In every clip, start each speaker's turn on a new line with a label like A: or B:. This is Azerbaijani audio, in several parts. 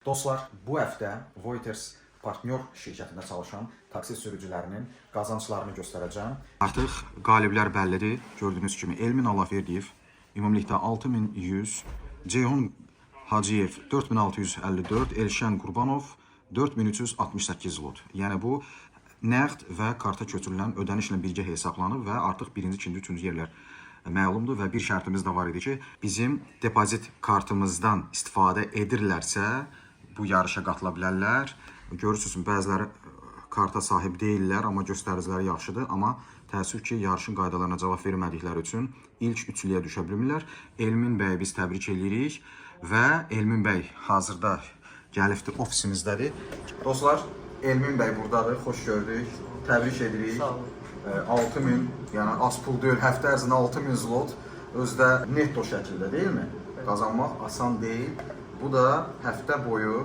A: Dostlar, bu həftə Voiters partnyor şirkətində çalışan taksi sürücülərinin qazanclarını göstərəcəm. Artıq qaliblər bəllidir. Gördüyünüz kimi Elmin Allahverdiyev ümumilikdə 6100, Ceyhun Hacıyev 4654, Elşən Qurbanov 4368 zlot. Yəni bu nəqd və karta köçürülən ödənişlə birgə hesablanıb və artıq birinci, ikinci, üçüncü yerlər məlumdur və bir şərtimiz də var idi ki, bizim depozit kartımızdan istifadə edirlərsə bu yarışa qatıla bilərlər. Görürsünüz, bəziləri karta sahib deyirlər, amma göstəriciləri yaxşıdır. Amma təəssüf ki, yarışın qaydalarına cavab vermədikləri üçün ilk üçlüyə düşə bilmirlər. Elmin bəyi biz təbrik edirik və Elmin bəy hazırda gəlibdir, ofisimizdədir. Dostlar, Elmin bəy buradadır, xoş gördük, təbrik edirik.
B: Sağ olun.
A: 6000, yəni az pul deyil, həftə ərzində 6000 zlot özdə netto şəkildə deyilmi? Qazanmaq asan deyil. Bu da həftə boyu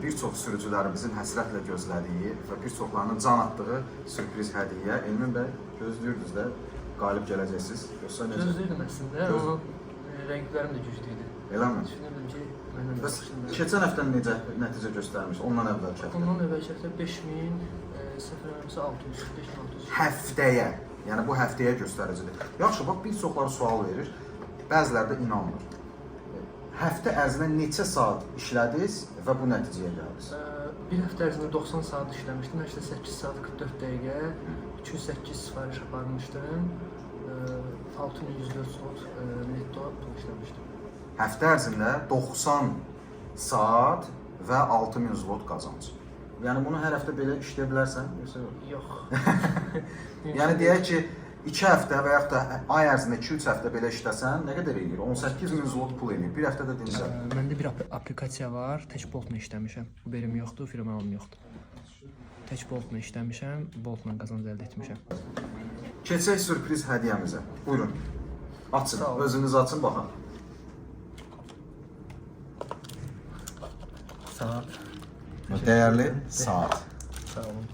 A: bir çox sürücülərimizin həsrətlə gözlədiyi və bir çoxlarının can atdığı sürpriz hədiyyə. Elmin bəy, gözləyirdiniz də, qalib gələcəksiniz.
B: Gözləyirdim əslində, amma rənglərim də güclüydü.
A: Eləmi?
B: Düşünürdüm ki, məndən
A: Bəs
B: başında.
A: keçən həftən necə nəticə göstərmiş? Ondan əvvəlki həftə?
B: Ondan əvvəlki həftə 5000, 0600, 5600.
A: Həftəyə, yəni bu həftəyə göstəricidir. Yaxşı, bax, bir çoxları sual verir, bəziləri də inanmır. Həftə ərzində neçə saat işlədiniz və bu nəticəyə gəldiniz?
B: Bir həftə ərzində 90 saat işləmişdim, 88 saat 44 dəqiqə, 208 sifariş aparmışdım, 6104 saat netto pul işləmişdim.
A: Həftə ərzində 90 saat və 6000 zlot qazanc. Yəni bunu hər həftə belə işləyə bilərsən, yoxsa yox?
B: Yox.
A: Yəni deyək ki, 2 həftə və yaxud da ay ərzində 2-3 həftə belə işləsən, nə qədər eləyir? 18000 zlot pul eləyir. Bir həftədə dinsən.
B: Məndə bir aplikasiya var, tək Boltla işləmişəm. Uberim yoxdur, firmalım yoxdur. Tək Boltla işləmişəm, Boltla qazanc əldə etmişəm.
A: Keçək sürpriz hədiyyəmizə. Buyurun. Açın, özünüz açın, baxın.
B: Saat.
A: Dəyərli saat.
B: Sağ olun.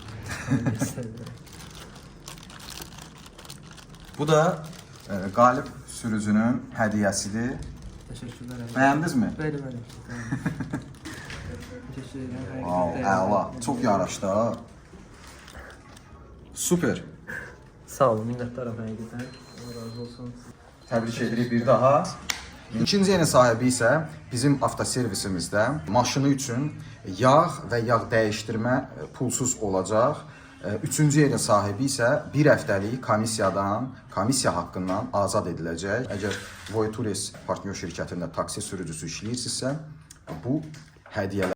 A: Bu da qalib sürücünün hədiyyəsidir.
B: Təşəkkürlər.
A: Bəyəndinizmi?
B: Bəli, bəli. Təşəkkür edirəm.
A: Wow, əla. Çox yaraşdı ha. Super.
B: Sağ olun, minnətdaram həqiqətən. Allah razı olsun.
A: Təbrik edirik bir daha. İkinci yeni sahibi isə bizim avtoservisimizdə maşını üçün yağ və yağ dəyişdirmə pulsuz olacaq. Üçüncü yerin sahibi isə bir həftəlik komissiya haqqından azad ediləcək. Əgər Voiters partnyor şirkətində taksi sürücüsü işləyirsinizsə, bu hədiyyələr